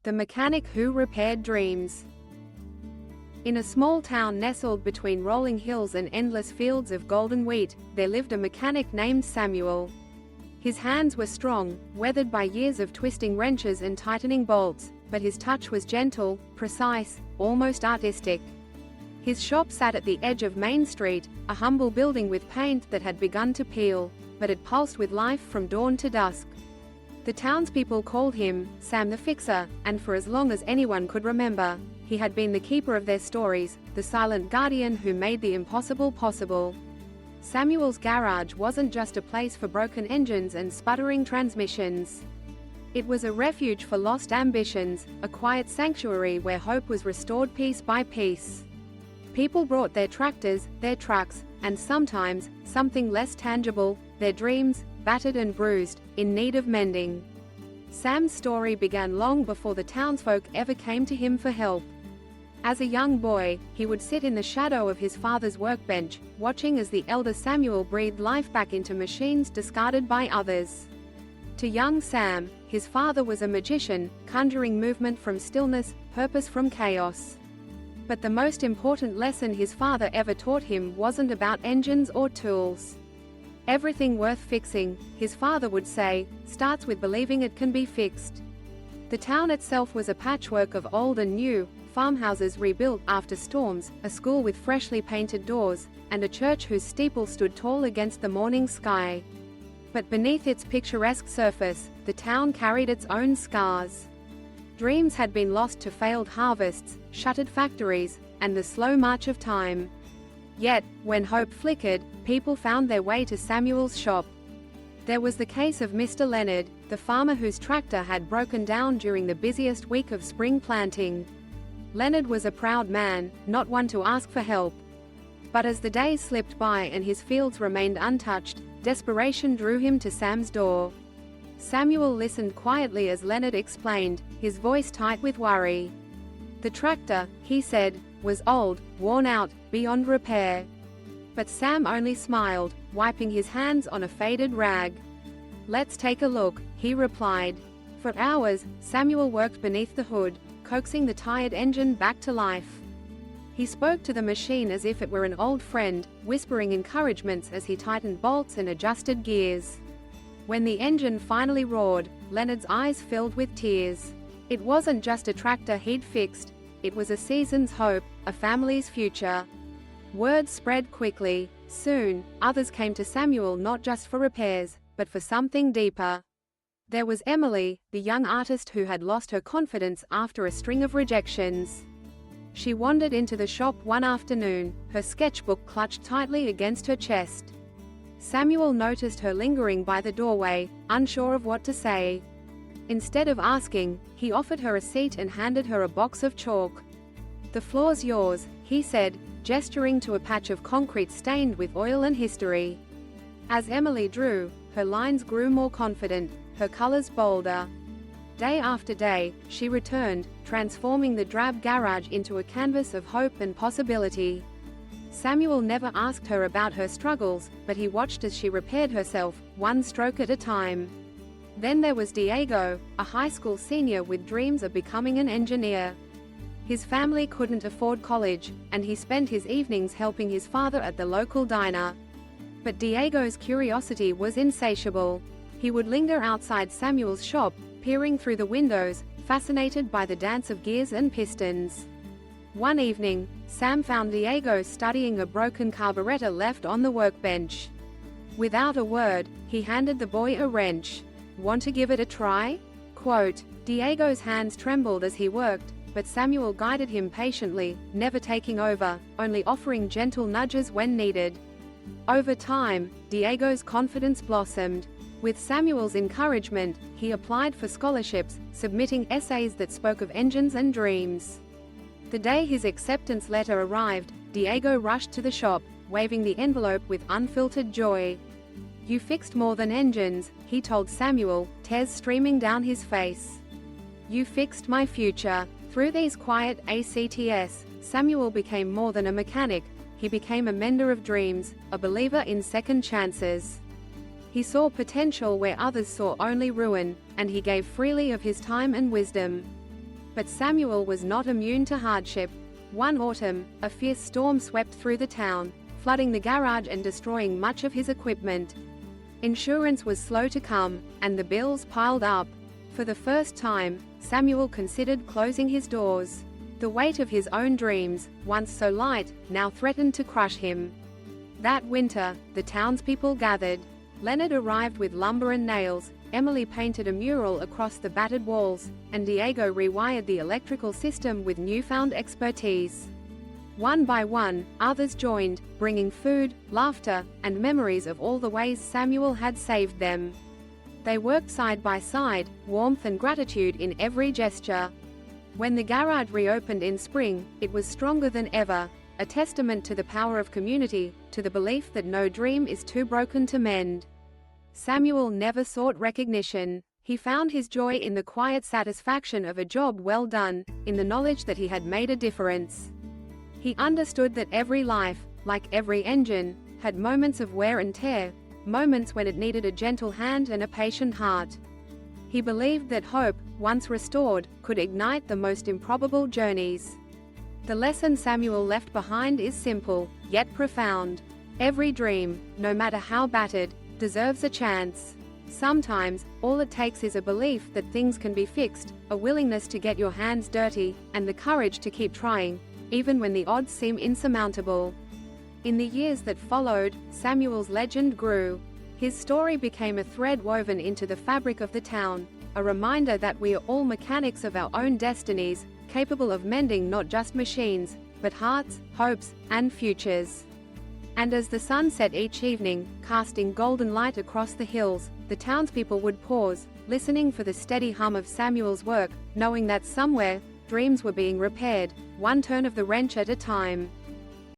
The mechanic who repaired dreams. In a small town nestled between rolling hills and endless fields of golden wheat, there lived a mechanic named Samuel. His hands were strong, weathered by years of twisting wrenches and tightening bolts, but his touch was gentle, precise, almost artistic. His shop sat at the edge of Main Street, a humble building with paint that had begun to peel, but it pulsed with life from dawn to dusk. The townspeople called him Sam the Fixer, and for as long as anyone could remember, he had been the keeper of their stories, the silent guardian who made the impossible possible. Samuel's garage wasn't just a place for broken engines and sputtering transmissions. It was a refuge for lost ambitions, a quiet sanctuary where hope was restored piece by piece. People brought their tractors, their trucks, and sometimes, something less tangible, their dreams, battered and bruised, in need of mending. Sam's story began long before the townsfolk ever came to him for help. As a young boy, he would sit in the shadow of his father's workbench, watching as the elder Samuel breathed life back into machines discarded by others. To young Sam, his father was a magician, conjuring movement from stillness, purpose from chaos. But the most important lesson his father ever taught him wasn't about engines or tools. Everything worth fixing, his father would say, starts with believing it can be fixed. The town itself was a patchwork of old and new, farmhouses rebuilt after storms, a school with freshly painted doors, and a church whose steeple stood tall against the morning sky. But beneath its picturesque surface, the town carried its own scars. Dreams had been lost to failed harvests, shuttered factories, and the slow march of time. Yet, when hope flickered, people found their way to Samuel's shop. There was the case of Mr. Leonard, the farmer whose tractor had broken down during the busiest week of spring planting. Leonard was a proud man, not one to ask for help. But as the days slipped by and his fields remained untouched, desperation drew him to Sam's door. Samuel listened quietly as Leonard explained, his voice tight with worry. The tractor, he said, was old, worn out, beyond repair. But Sam only smiled, wiping his hands on a faded rag. "Let's take a look," he replied. For hours, Samuel worked beneath the hood, coaxing the tired engine back to life. He spoke to the machine as if it were an old friend, whispering encouragements as he tightened bolts and adjusted gears. When the engine finally roared, Leonard's eyes filled with tears. It wasn't just a tractor he'd fixed, it was a season's hope, a family's future. Word spread quickly. Soon, others came to Samuel not just for repairs, but for something deeper. There was Emily, the young artist who had lost her confidence after a string of rejections. She wandered into the shop one afternoon, her sketchbook clutched tightly against her chest. Samuel noticed her lingering by the doorway, unsure of what to say. Instead of asking, he offered her a seat and handed her a box of chalk. "The floor's yours," he said, gesturing to a patch of concrete stained with oil and history. As Emily drew, her lines grew more confident, her colors bolder. Day after day, she returned, transforming the drab garage into a canvas of hope and possibility. Samuel never asked her about her struggles, but he watched as she repaired herself, one stroke at a time. Then there was Diego, a high school senior with dreams of becoming an engineer. His family couldn't afford college, and he spent his evenings helping his father at the local diner. But Diego's curiosity was insatiable. He would linger outside Samuel's shop, peering through the windows, fascinated by the dance of gears and pistons. One evening, Sam found Diego studying a broken carburetor left on the workbench. Without a word, he handed the boy a wrench. "Want to give it a try?" Quote. Diego's hands trembled as he worked, but Samuel guided him patiently, never taking over, only offering gentle nudges when needed. Over time, Diego's confidence blossomed. With Samuel's encouragement, he applied for scholarships, submitting essays that spoke of engines and dreams. The day his acceptance letter arrived, Diego rushed to the shop, waving the envelope with unfiltered joy. "You fixed more than engines," he told Samuel, tears streaming down his face. "You fixed my future." Through these quiet acts, Samuel became more than a mechanic, he became a mender of dreams, a believer in second chances. He saw potential where others saw only ruin, and he gave freely of his time and wisdom. But Samuel was not immune to hardship. One autumn, a fierce storm swept through the town, flooding the garage and destroying much of his equipment. Insurance was slow to come, and the bills piled up. For the first time, Samuel considered closing his doors. The weight of his own dreams, once so light, now threatened to crush him. That winter, the townspeople gathered. Leonard arrived with lumber and nails, Emily painted a mural across the battered walls, and Diego rewired the electrical system with newfound expertise. One by one, others joined, bringing food, laughter, and memories of all the ways Samuel had saved them. They worked side by side, warmth and gratitude in every gesture. When the garage reopened in spring, it was stronger than ever, a testament to the power of community, to the belief that no dream is too broken to mend. Samuel never sought recognition. He found his joy in the quiet satisfaction of a job well done, in the knowledge that he had made a difference. He understood that every life, like every engine, had moments of wear and tear, moments when it needed a gentle hand and a patient heart. He believed that hope, once restored, could ignite the most improbable journeys. The lesson Samuel left behind is simple, yet profound. Every dream, no matter how battered, deserves a chance. Sometimes, all it takes is a belief that things can be fixed, a willingness to get your hands dirty, and the courage to keep trying, even when the odds seem insurmountable. In the years that followed, Samuel's legend grew. His story became a thread woven into the fabric of the town, a reminder that we are all mechanics of our own destinies, capable of mending not just machines, but hearts, hopes, and futures. And as the sun set each evening, casting golden light across the hills, the townspeople would pause, listening for the steady hum of Samuel's work, knowing that somewhere, dreams were being repaired, one turn of the wrench at a time.